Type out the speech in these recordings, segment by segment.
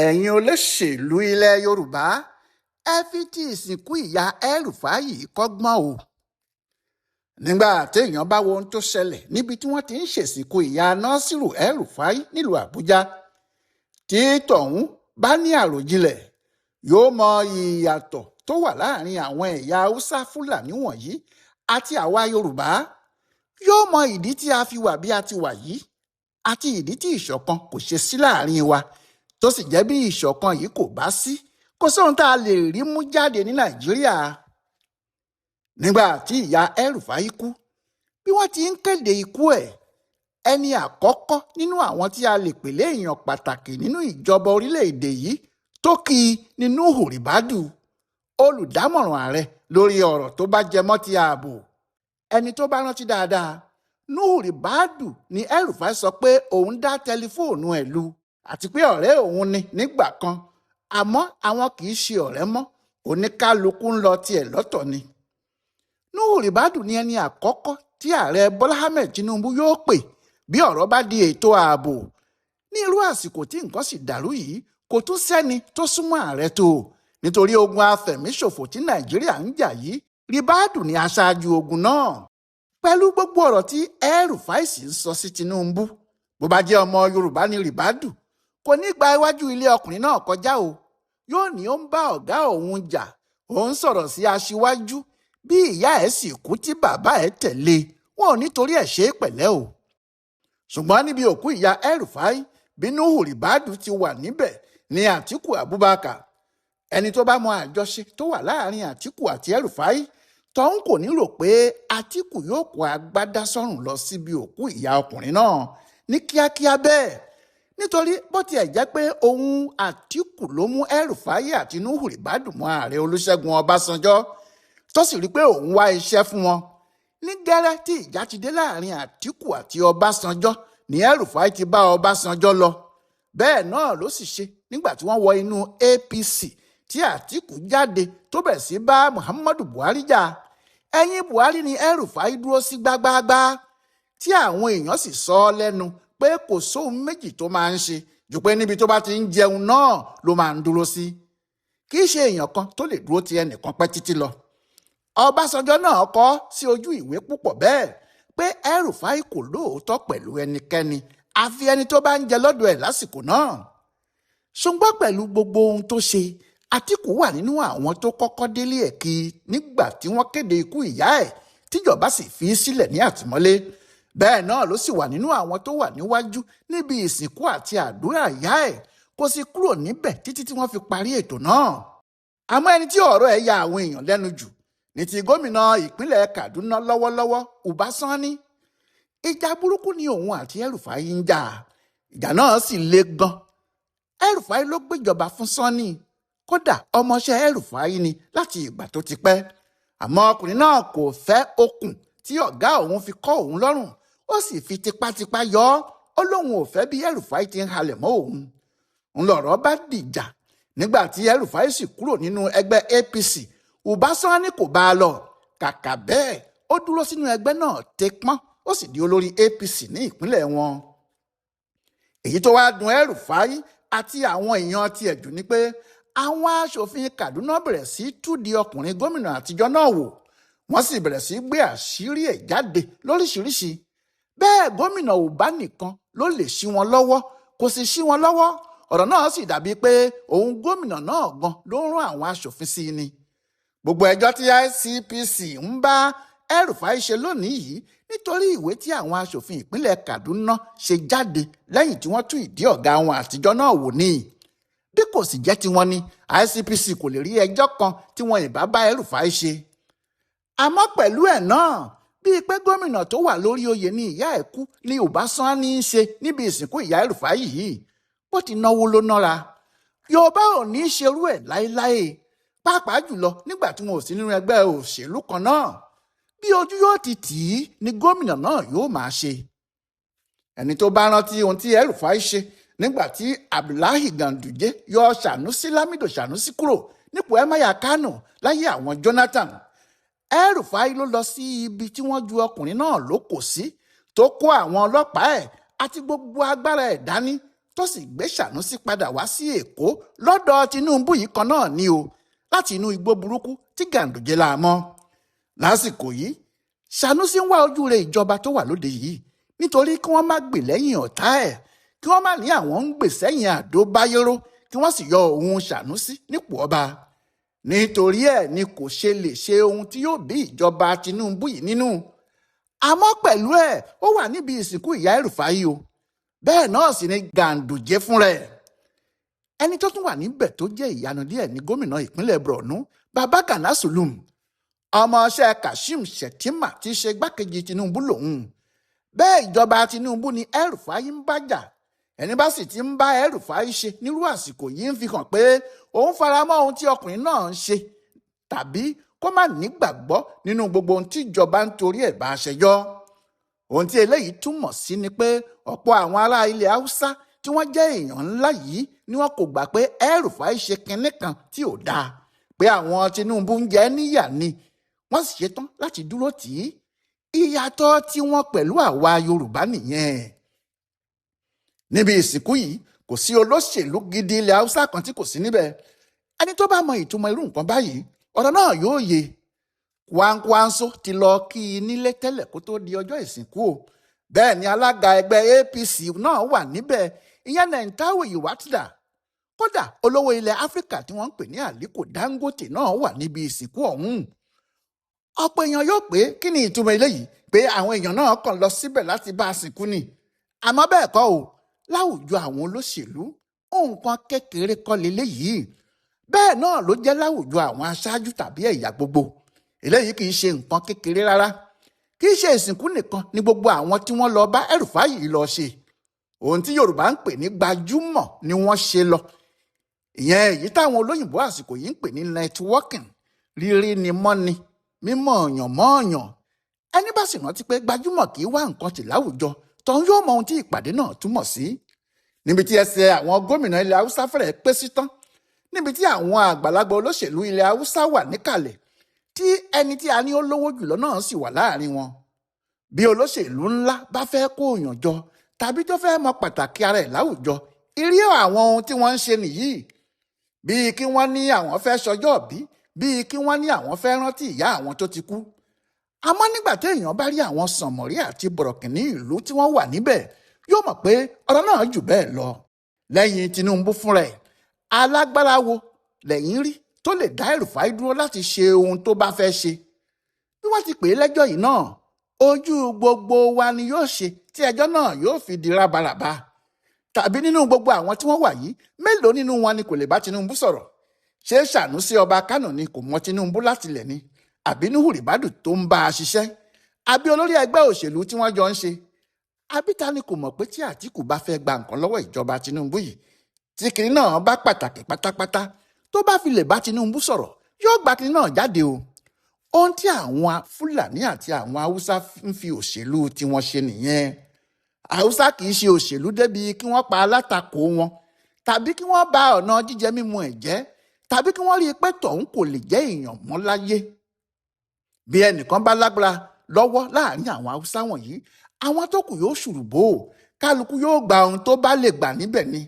ẹ̀yin olóṣèlú ilẹ̀ yorùbá ẹ fi ti ìsìnkú ìyá El-Rufai kọ́gbọ́n o. nígbà téèyàn bá wo ohun tó ṣẹlẹ̀ níbi tí wọ́n ti ń ṣèsìnkú ìyá násírù El-Rufai nílùú àbújá, tí tọ̀hún bá ní àròjinlẹ̀ yóò mọ ìyàtọ̀ tó wà láàrin àwọn ẹ̀yà haúsá fúlàní wọ̀nyí àti àwa yorùbá. yóò mọ ìdí tí a fi wà bí a ti wà yìí àti ìdí tí ìṣọ̀kan kò ṣe sí láàrin wa, tó sì jẹ́ bí ìṣọ̀kan yìí kò bá sí, kò sóhun tá a lè rí mú jáde ní nàìjíríà. nígbà tí ìyá El-Rufai kú, bí wọ́n ti ń kéde ikú ẹ̀, ẹni àkọ́kọ́ nínú àwọn tí a lè pè léèyàn pàtàkì nínú ìjọba orílẹ̀-èdè yìí tó kí i ní Nuhu Ribadu, olùdámọ̀ràn ààrẹ lórí ọ̀rọ̀ tó bá jẹmọ́ ti ààbò. ẹni tó bá rántí dáadáa, Nuhu Ribadu ni El-Rufai sọ pé òun dá tẹlifóònù ẹ̀ lu àti pé ọ̀rẹ́ òun ni nígbà kan, àmọ́ àwọn kì í ṣe ọ̀rẹ́ mọ́, oníkálukú ń lọ tiẹ̀ lọ́tọ̀ ni. Nuhu Ribadu ni ẹni àkọ́kọ́ tí ààrẹ Bọ́lá Ahmed Tinubu yóò pè bí ọ̀rọ̀ bá di ètò ààbò. ní irú àsìkò tí nǹkan sì dàrú yìí, kò tún sẹ́ni tó súnmọ́ ààrẹ tó, nítorí ogun afẹ̀míṣòfò tí nàìjíríà ń jà yìí, Ribadu ni aṣáájú ogun náà. pẹ̀lú gbogbo ọ̀rọ̀ tí El-Rufai sì ń sọ sí Tinubu, bó bá jẹ́ ọmọ yorùbá ni Ribadu kò ní gba iwájú ilé ọkùnrin náà kọjá o. yóò ní ó ń bá ọ̀gá òun jà, òun sọ̀rọ̀ sí aṣíwájú, bí ìyá ẹ̀ sì kú tí bàbá ẹ̀ tẹ̀lé, wọn ò nítorí ẹ̀ ṣe é pẹ̀lẹ́ o. ṣùgbọ́n níbi òkú ìyá El-Rufai, bí Nuhu Ribadu ti wà níbẹ̀ ni Atiku Abubakar. ẹni tó bá mọ àjọṣe tó wà láàrin Atiku àti El-Rufai, tọ́hún kò ní rò pé Atiku yóò kó agbádá sọ́rùn lọ síbi òkú ìyá ọkùnrin náà ní kíákíá bẹ́ẹ̀, nítorí bó tiẹ̀ jẹ́ pé ohun Atiku ló mú El-Rufai àti Nuhu Ribadu mọ́ ààrẹ Oluṣẹ́gun Ọbásanjọ́, tó sì rí pé òun wá iṣẹ́ fún wọn. ní gẹ́rẹ́ tí ìjà ti dé láàrin Atiku àti Ọbásanjọ́ ni El-Rufai ti bá Ọbásanjọ́ lọ. bẹ́ẹ̀ náà ló sì ṣe nígbà tí wọ́n wọ inú APC, tí Atiku jáde tó bẹ̀ sí bá Muhammadu Buhari jà. ẹ̀yìn Buhari ni El-Rufai dúró sí gbágbáágbá, tí àwọn èèyàn sì sọ ọ́ lẹ́nu pé kò sóhun méjì tó máa ń ṣe jù pé níbi tó bá ti ń jẹun náà ló máa ń dúró sí. kì í ṣe èèyàn kan tó lè dúró ti ẹnìkan pẹ́ títí lọ. Ọbásanjọ́ náà kọ sí ojú ìwé púpọ̀ bẹ́ẹ̀ pé El-Rufai kò lóòótọ́ pẹ̀lú ẹnikẹ́ni àfi ẹni tó bá ń jẹ lọ́dọ̀ ẹ̀ lásìkò náà. ṣùgbọ́n pẹ̀lú gbogbo ohun tó ṣe, Atiku wà nínú àwọn tó kọ́kọ́ délé ẹ̀ kí nígbà tí wọ́n kéde ikú ìyá ẹ̀, tíjọba sì fi í sílẹ̀ ní àtìmọ́lé. bẹ́ẹ̀ náà ló sì wà nínú àwọn tó wà níwájú níbi ìsìnkú àti àdúrà ìyá ẹ̀, kò sì kúrò níbẹ̀ títí tí wọ́n fi parí ètò náà. àmọ́ ẹni tí ọ̀rọ̀ ẹ̀ ya àwọn èèyàn lẹ́nu jù ní ti gómìnà ìpínlẹ̀ Kaduna lọ́wọ́lọ́wọ́ Uba Sani. ìjà burúkú ni òun àti El-Rufai ń jà, ìjà náà sì le gan. El-Rufai ló gbéjọba fún Sani, kódà ọmọọṣẹ́ El-Rufai ni láti ìgbà tó ti pẹ́. àmọ́ ọkùnrin náà kò fẹ́ okùn tí ọ̀gá òun fi kọ́ òun lọ́rùn, ó sì fi tipátipá yọ ọ́. ó lóun ò fẹ́ bí El-Rufai ti ń halẹ̀ mọ́ òun. ń lọ̀rọ̀ bá dìjà nígbà tí El-Rufai sì kúrò nínú ẹgbẹ́ APC. Uba Sani kò bá a lọ, kàkà bẹ́ẹ̀ ó dúró sínú ẹgbẹ́ náà tẹpọ́n, ó sì di olórí APC ní ìpínlẹ̀ wọn. èyí tó wá dùn El-Rufai àti àwọn èèyàn tiẹ̀ jù ni pé àwọn aṣòfin Kaduna bẹ̀rẹ̀ sí túdi ọkùnrin gómìnà àtijọ́ náà wò, wọ́n sì bẹ̀rẹ̀ sí gbé àṣírí ẹ̀ jáde lóríṣiríṣi. bẹ́ẹ̀ gómìnà Uba nìkan ló lè ṣí wọn lọ́wọ́, kò sì ṣí wọn lọ́wọ́. ọ̀rọ̀ náà sì dàbí pé òun gómìnà náà gan ló ń rán àwọn aṣòfin sí i ni. gbogbo ẹjọ́ tí ICPC ń bá El-Rufai ṣe lónìí yìí nítorí ìwé tí àwọn aṣòfin ìpínlẹ̀ Kaduna ṣe jáde lẹ́yìn tí wọ́n tú ìdí ọ̀gá wọn àtijọ́ náà wò ní. bí kò sì jẹ́ tiwọn ni ICPC kò lè rí ẹjọ́ kan tí wọn ìbá bá El-Rufai ṣe. àmọ́ pẹ̀lú ẹ̀ náà, bíi pé gómìnà tó wà lórí oyè ní ìyá ẹ̀ kú ni Uba Sani ń ṣe níbi ìsìnkú ìyá El-Rufai yìí. bó ti náwó ló nára. Yorùbá ò ní í ṣerú ẹ̀ láéláé, pàápàá jùlọ nígbà tí wọn ò sí nínú ẹgbẹ́ òṣèlú kan náà. bí ojú yóò ti tì í ni gómìnà náà yóò máa ṣe. ẹni tó bá rántí ohun tí El-Rufai ṣe nígbà tí Abdullahi Ganduje yọ Lamido Sanusi kúrò nípò Emir Kano láyé àwọn Jonathan, El-Rufai ló lọ sí ibi tí wọ́n ju ọkùnrin náà lókò sí, tó kó àwọn ọlọ́pàá ẹ̀ àti gbogbo agbára ẹ̀ dání, tó sì gbé Ṣànúsí padà wá sí Èkó lọ́dọ̀ Tinubu yìí kan náà ni o láti inú igbó burúkú tí Ganduje là mọ́. Lásìkò yìí Ṣànúsí ń wá ojúure ìjọba tó wà lóde yìí nítorí kí wọ́n má gbè lẹ́yìn ọ̀tá ẹ̀, kí wọ́n má ní àwọn ń gbè sẹ́yìn Àdó Báyérò, kí wọ́n sì yọ òun Ṣànúsí nípò ọba. Nítorí ẹ̀ ni kò ṣe lè ṣe ohun tí yóò bí ìjọba Tinubu yìí nínú. Àmọ́ pẹ̀lú ẹ̀ ó wà níbi ìsìnkú ìyá El-Rufai o. Bẹ́ẹ̀ náà sì ni Ganduje fúnra ẹ̀. Ẹni tó tún wà níbẹ̀ tó jẹ́ ìyanu díẹ̀ ní gómìnà ìpínlẹ̀ Borno Baba Gana Zulum. Ọmọọṣẹ́ Kashim Shettima ti ṣe igbákejì Tinubu lòun. Bẹ́ẹ̀ ìjọba Tinubu ni El-Rufai ń bájà. Ẹni bá sì ti ń bá El-Rufai ṣe nírú àsìkò yìí ń fi hàn pé òun faramọ́ ohun tí ọkùnrin náà ń ṣe, tàbí kó má nígbàgbọ́ nínú gbogbo ohun tí ìjọba ń torí ẹ̀ bá ṣẹjọ́. Ohun tí eléyìí túmọ̀ sí ni pé ọ̀pọ̀ àwọn ará ilẹ̀ Haúsá tí wọ́n jẹ́ èèyàn ńlá yìí ni wọn kò gbà pé El-Rufai ṣe kinní kan tí ò dáa, pé àwọn Tinubu ń jẹ níyà ni wọ́n sì ṣetán láti dúró tì í. Ìyàtọ̀ tí wọ́n pẹ̀lú àwa Yorùbá nìyẹn. Níbi ìsìnkú yìí kò sí olóṣèlú gidi ilẹ̀ Haúsá kan tí kò sí níbẹ̀. Ẹni tó bá mọ ìtumọ̀ irú nǹkan báyìí ọ̀rọ̀ náà yóò yé. Kwankwanso ti lọ kí i nílé tẹ́lẹ̀ kó tó di ọjọ́ ìsìnkú o. Bẹ́ẹ̀ ni alága ẹgbẹ́ APC náà wà níbẹ̀, ìyẹn Nentawe Yiwatda. Kódà olówó ilẹ̀ Áfíríkà tí wọ́n ń pè ní Aliko Dangote náà wà níbi ìsìnkú ọ̀hún. Ọ̀pọ̀ èèyàn yóò pé kí ni ìtumọ̀ eléyìí, pé àwọn èèyàn náà kàn lọ síbẹ̀ láti bá a sìnkú ni. Àmọ́ bẹ́ẹ̀ kọ́ o, láwùjọ àwọn olóṣèlú nǹkan kékeré kọ́ leléyìí. Bẹ́ẹ̀ náà ló jẹ́ láwùjọ àwọn aṣáájú tàbí ẹ̀yà gbogbo. Eléyìí kì í ṣe nǹkan kékeré rárá. Kì í ṣe ìsìnkú nìkan ni gbogbo àwọn tí wọ́n lọ bá El-Rufai yìí lọ ṣe. Ohun tí Yorùbá ń pè ní gbajúmọ̀ ni wọ́n ṣe lọ. Ìyẹn èyí táwọn olóyìnbó àsìkò yìí ń pè ní networking, rírí ni mọ́ni, mímọ̀ ọ̀yàn mọ́ ọ̀yàn. Ẹni bá sì rántí pé gbajúmọ̀ kì í wá nǹkan tì láwùjọ, tọ́hún yóò mọ ohun tí ìpàdé náà túmọ̀ sí. Níbi tí ẹsẹ̀ àwọn gómìnà ilẹ̀ Haúsá fẹ́rẹ̀ pé sí tán, níbi tí àwọn àgbàlagbà olóṣèlú ilẹ̀ Haúsá wà níkàlẹ̀, tí ẹni tí a ní ó lówó jùlọ náà sì wà láàrin wọn. Bí olóṣèlú ńlá bá fẹ́ kó òyàn jọ tàbí tó fẹ́ mọ pàtàkì ara ẹ̀ láwùjọ, ìrí àwọn ohun tí wọ́n ń ṣe nìyí. Bíi kí wọ́n ní àwọn fẹ́ ṣọjọ́ bí, bíi kí wọ́n ní àwọn fẹ́ rántí ìyá àwọn tó ti kú. Àmọ́ nígbà téèyàn bá rí àwọn sànmọ́rí àti bọ̀rọ̀kìnní ìlú tí wọ́n wà níbẹ̀, yóò mọ̀ pé ọ̀rọ̀ náà jù bẹ́ẹ̀ lọ. Lẹ́yìn Tinubu fúnra ẹ̀, alágbára wo lẹ́yìn rí tó lè dá El-Rufai dúró láti ṣe ohun tó bá fẹ́ ṣe? Bí wọ́n ti pè é lẹ́jọ́ yìí náà, ojú gbogbo wa ni yóò ṣe tí ẹjọ́ náà yóò fi di rábaràba. Tàbí nínú gbogbo àwọn tí wọ́n wà yìí, mélòó nínú wọn ni kò lè bá Tinubu sọ̀rọ̀? Ṣé Ṣànúsí ọba Kánò ni kò mọ Tinubu látilẹ̀ ni? Àbí Nuhu Ribadu tó ń bá a ṣiṣẹ́? Àbí olórí ẹgbẹ́ òṣèlú tí wọ́n jọ ń ṣe? Àbí ta ni kò mọ̀ pé tí Àtíkù bá fẹ́ gba nǹkan lọ́wọ́ ìjọba Tinubu yìí, tí kìnní náà bá pàtàkì pátápátá, tó bá fi lè bá Tinubu sọ̀rọ̀, yóò gba kìnní náà jáde o. Ohun tí àwọn Fúlàní àti àwọn Haúsá ń fi òṣèlú tí wọ́n ṣe nìyẹn. Haúsá kì í ṣe òṣèlú débi kí wọ́n pa alátakò wọn, tàbí kí wọ́n bà ọ̀nà jíjẹ mímu ẹ̀ jẹ́, tàbí kí wọ́n rí i pé tọ̀hún kò lè jẹ́ èèyàn mọ́ láyé. Bí ẹnìkan bá lágbára lọ́wọ́ láàrin àwọn Haúsá wọ̀nyí, àwọn tó kù yóò ṣùrùbò, kálukú yóò gba ohun tó bá lè gbà níbẹ̀ ni,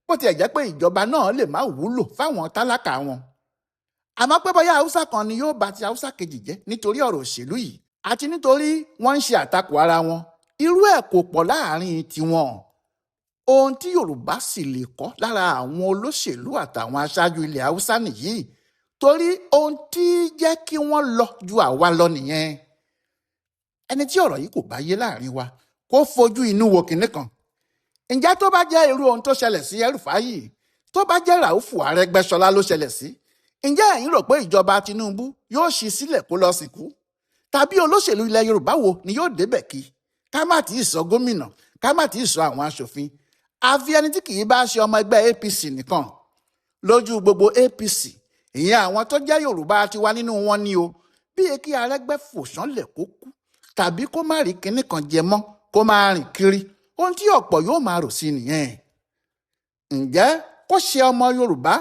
bó tiẹ̀ jẹ́ pé ìjọba náà lè má wúlò fáwọn tálákà wọn. Àmọ́ pé bóyá Haúsá kan ni yóò bà ti Haúsá kejì jẹ́ nítorí ọ̀rọ̀ òṣèlú yìí, àti nítorí wọ́n ń ṣe àtakò ara wọn, irú ẹ̀ kò pọ̀ láàrin tiwọn. Ohun tí Yorùbá sì lè kọ́ lára àwọn olóṣèlú àtàwọn aṣáájú ilẹ̀ Haúsá nìyí, torí ohun tí jẹ́ kí wọ́n lọ ju àwa lọ nìyẹn. Ẹni tí ọ̀rọ̀ yìí kò bá yé láàrin wa kó fojú inú wo kinní kan. Ǹjẹ́ tó bá jẹ́ irú ohun tó ṣẹlẹ̀ sí El-Rufai, tó bá jẹ́ Ràúfù Arẹ́gbẹ́ṣọlá ló ṣẹlẹ̀ sí, ǹjẹ́ ẹ̀yin rò pé ìjọba Tinubu yóò ṣí sílẹ̀ kó lọ sìnkú? Tàbí olóṣèlú ilẹ̀ Yorùbá wo ni yóò débẹ̀ kí? Ká má tí ì sọ gómìnà, ká má tí ì sọ àwọn aṣòfin, àfi ẹni tí kì í bá ṣe ọmọ ẹgbẹ́ APC nìkan. Lójú gbogbo APC, ìyẹn àwọn tó jẹ́ Yorùbá tiwa nínú wọn ni o, bíi kí Arẹ́gbẹ́ fò ṣánlẹ̀ kó kú, tàbí kó má rí kinní kan jẹ mọ́, kó máa rìn kiri. Ohun tí ọ̀pọ̀ yóò máa rò sí nìyẹn. Ǹjẹ́ kó ṣe ọmọ Yorùbá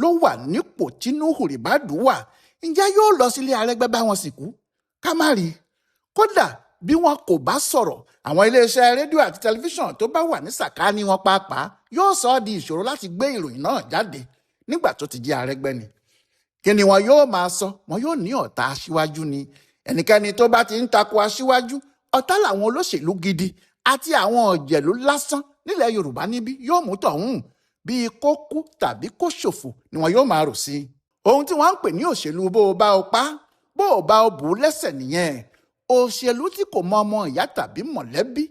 ló wà nípò tí Nuhu Ribadu wà, ǹjẹ́ yóò lọ sílé Arẹ́gbẹ́ bá wọn sìnkú? Ká má rí. Kódà bí wọn kò bá sọ̀rọ̀, àwọn iléeṣẹ́ rédíò àti tẹlifíṣàn tó bá wà ní sàkáání wọn pàápàá yóò sọ ọ́ di ìṣòro láti gbé ìròyìn náà jáde nígbà tó ti jẹ́ Arẹ́gbẹ́ ni. Kí ni wọn yóò máa sọ? Wọn yóò ní ọ̀tá aṣíwájú ni. Ẹnikẹ́ni tó bá ti ń tako aṣíwájú, ọ̀tá làwọn olóṣèlú gidi àti àwọn ọ̀jẹ̀lú lásán nílẹ̀ Yorùbá níbí yóò mú tọ̀hún bíi kó kú tàbí kó ṣòfò ni wọn yóò máa rò sí. Ohun tí wọ́n ń pè ní òṣèlú bó o bá o pa, bó o bá o bù ú lẹ́sẹ̀ nìyẹn. Òṣèlú tí kò mọ ọmọ ìyá tàbí mọ̀lẹ́bí,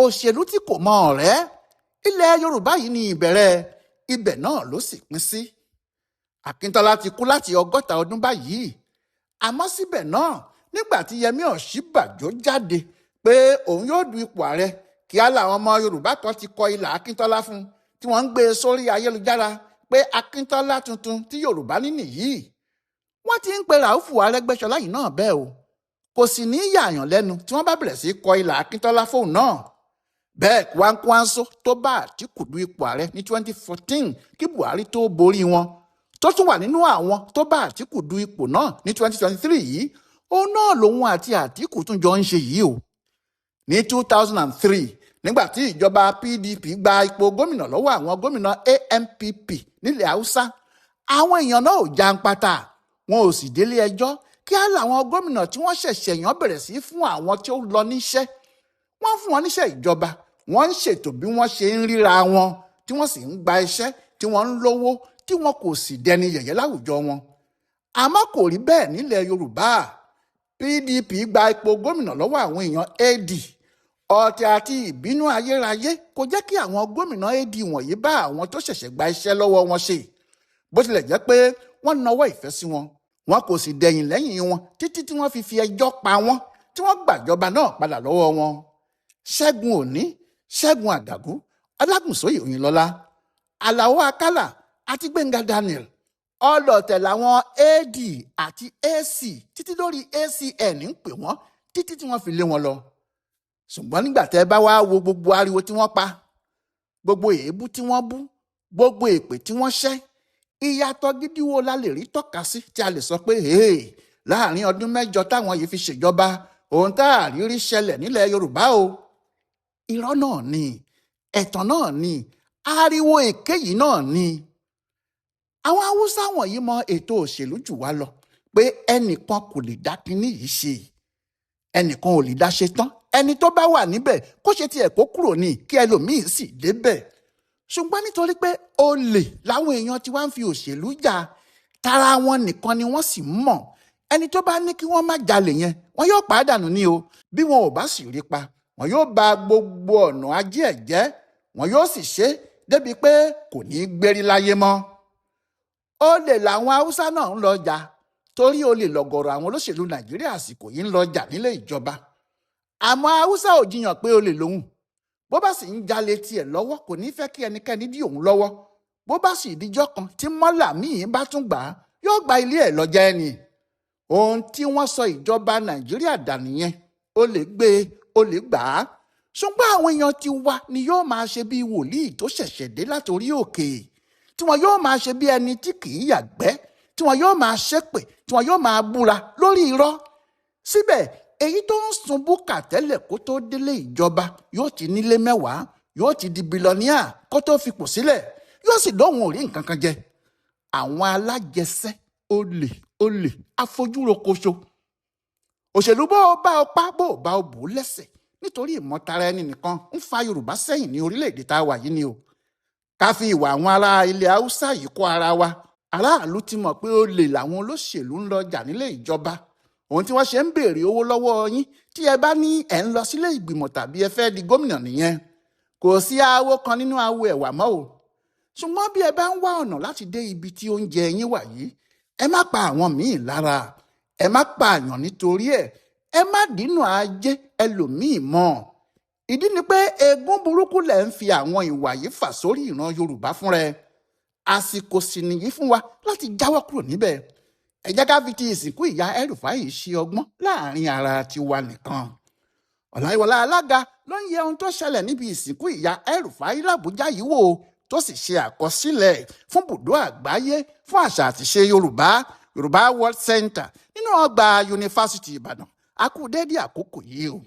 òṣèlú tí kò mọ ọ̀rẹ́. Ilẹ̀ Yorùbá yìí ni ìbẹ̀rẹ̀, ibẹ̀ náà ló sì pín sí. Akíntọ́lá ti kú láti 60 ọdún báyìí. Àmọ́ síbẹ̀ náà, nígbà tí Yẹmí Ọ̀ṣínbàjò jáde pé òun yóò du ipò ààrẹ, kíá làwọn ọmọ Yorùbá kan ti kọ ilà Akíntọ́lá fún, tí wọ́n ń gbé e sórí ayélujára pé Akíntọ́lá tuntun tí Yorùbá ní nìyí. Wọ́n ti ń pe Ràúfù Arẹ́gbẹ́ṣọlá yìí náà bẹ́ẹ̀ o. Kò sì ní yààyàn lẹ́nu tí wọ́n bá bẹ̀rẹ̀ sí kọ ilà Akíntọ́lá fóun náà. Bẹ́ẹ̀ Kwankwanso tó bá Àtíkù du ipò ààrẹ ní 2014 kí Buhari tó borí wọn, tó tún wà nínú àwọn tó bá Àtíkù du ipò náà ní 2023 yìí, òun náà lòun àti Àtíkù tún jọ ń ṣe yìí o. Ní 2003, nígbà tí ìjọba PDP gba ipò gómìnà lọ́wọ́ àwọn gómìnà ANPP nílẹ̀ Haúsá, àwọn èèyàn náà ò jàǹpátá, wọn ò sì délé ẹjọ́. Kí á làwọn gómìnà tí wọ́n ṣẹ̀ṣẹ̀ yàn bẹ̀rẹ̀ sí fún àwọn tí ó lọ níṣẹ́. Wọ́n fún wọn níṣẹ́ ìjọba, wọ́n ń ṣètò bí wọ́n ṣe ń ríra wọn, tí wọ́n sì ń gba iṣẹ́, tí wọ́n ń lówó, tí wọn kò sì dẹni yẹ̀yẹ́ láwùjọ wọn. Àmọ́ kò rí bẹ́ẹ̀ nílẹ̀ Yorùbá. PDP gba ipò gómìnà lọ́wọ́ àwọn èèyàn AD. Ọ̀tẹ̀ àti ìbínú ayérayé kò jẹ́ kí àwọn gómìnà AD wọ̀nyí bá àwọn tó ṣẹ̀ṣẹ̀ gba iṣẹ́ lọ́wọ́ wọn ṣe. Bó tilẹ̀ jẹ́ pé wọ́n nawọ́ ìfẹ́ sí wọn, wọn kò sì dẹ̀yìn lẹ́yìn wọn títí tí wọ́n fi ẹjọ́ pa wọ́n, tí wọ́n gbàjọba náà padà lọ́wọ́ wọn. Ṣẹ́gun Òní, Ṣẹ́gun Àgàgú, Ọlágúnsóyè Òyìnlọ́lá, Àlàó Akálà àti Gbẹ́ngà Daniel, ọlọ̀tẹ̀ làwọn AD àti AC títí lórí ACN ń pè wọ́n títí tí wọ́n fi lé wọn lọ. Ṣùgbọ́n nígbà tẹ́ bá wá wo gbogbo ariwo tí wọ́n pa, gbogbo èébú tí wọ́n bú, gbogbo èpè tí wọ́n ṣẹ́, ìyàtọ̀ gidi wo la lè rí tọ́ka sí tí a lè sọ pé láàrin ọdún 8 táwọn yìí fi ṣèjọba, ohun tá a rí rí ṣẹlẹ̀ nílẹ̀ Yorùbá o. Irọ́ náà ni, ẹ̀tàn náà ni, ariwo èké yìí náà ni. Àwọn Haúsá wọ̀nyí mọ ètò òṣèlú jù wá lọ pé ẹnìkan kò lè dá kinní yìí ṣe. Ẹnìkan ò lè dá ṣe tán. Ẹni tó bá wà níbẹ̀ kó ṣe tiẹ̀ kó kúrò ní kí ẹlòmíì sì débẹ̀. Ṣùgbọ́n nítorí pé olè láwọn èèyàn tí wọ́n ń fi òṣèlú jà, tara wọn nìkan ni wọ́n sì mọ̀. Ẹni tó bá ní kí wọ́n má jalè yẹn, wọn yóò pàdánù ní o. Bí wọn ò bá sì rí pa, wọn yóò ba gbogbo ọ̀nà ajé ẹ̀ jẹ́. Wọn yóò sì ṣe débi pé kò ní í gbérí láyé mọ́. Olè làwọn Haúsá náà ń lọ jà, torí olè lọ̀gọ̀rọ̀ àwọn olóṣèlú Nàìjíríà àsìkò yìí ń lọ jà nílé ìjọba. Àmọ́ Haúsá ò jiyàn pé olè lòun. Bó bá sì ń jalè tiẹ̀ lọ́wọ́, kò ní fẹ́ kí ẹnikẹ́ni dí òun lọ́wọ́. Bó bá sì díjọ́ kan tí mọ́là míì bá tún gbà á, yóò gba ilé ẹ̀ lọ jẹ́ ni. Ohun tí wọ́n sọ ìjọba Nàìjíríà dà nìyẹn. Olè gbé, olè gbà á. Ṣùgbọ́n àwọn èèyàn ti wá ni yóò máa ṣe bí wòlíì tó ṣẹ̀ṣẹ̀ dé látorí òkè, tí wọn yóò máa ṣe bí ẹni tí kì í yàgbẹ́, tí wọn yóò máa ṣépè, tí wọn yóò máa búra lórí irọ́. Síbẹ̀ èyí tó ń sun búkà tẹ́lẹ̀ kó tó délé ìjọba yóò ti nílé 10, yóò ti di bílọ́níà kó tó fipò sílẹ̀, yóò sì lóhun ò rí nǹkan kan jẹ. Àwọn alájẹsẹ́, olè afojúrokoṣo. Òṣèlú bó o bá o pa, bó o bá o bò ó lẹ́sẹ̀, nítorí ìmọ̀tara ẹni nìkan ń fa Yorùbá sẹ́yìn ní orílẹ̀-èdè tá a wà yìí ni o. Ká fi ìwà àwọn ará ilẹ̀ Haúsá yìí kọ́ ara wa. Aráàlú ti mọ̀ pé olè làwọn olóṣèlú ń lọ jà nílé ìjọba. Ohun tí wọ́n ṣe ń béèrè owó lọ́wọ́ yín tí ẹ bá ní ẹ̀ ń lọ sílé ìgbìmọ̀ tàbí ẹ fẹ́ di gómìnà nìyẹn. Kò sí awo kan nínú awo ẹ̀wà mọ́ o. Ṣùgbọ́n bí ẹ bá ń wá ọ̀nà láti dé ibi tí oúnjẹ yín wà yìí, ẹ má pa àwọn míì lára, ẹ má pa àyàn nítorí ẹ̀, ẹ má dínà ajé ẹlòmíì mọ́. Ìdí ni pé ègún burúkú lẹ̀ ń fi àwọn ìwà yìí fà sórí ìran Yorùbá fúnra ẹ̀. Àsìkò sì nìyí fún wa láti jáwọ́ kúrò níbẹ̀. Ẹ jẹ́ ká fi ti ìsìnkú ìyá El-Rufai ṣe ọgbọ́n láàrin ara tiwa nìkan. Ọláyíwọlá Alága ló ń yẹ ohun tó ṣẹlẹ̀ níbi ìsìnkú ìyá El-Rufai l'Àbújá yìí wò, tó sì ṣe àkọsílẹ̀ fún bùdó àgbáyé fún àṣà àtiṣe Yorùbá World Center nínú ọgbà Yunifásítì Ìbàdàn. A kú déédé àkókò yìí o.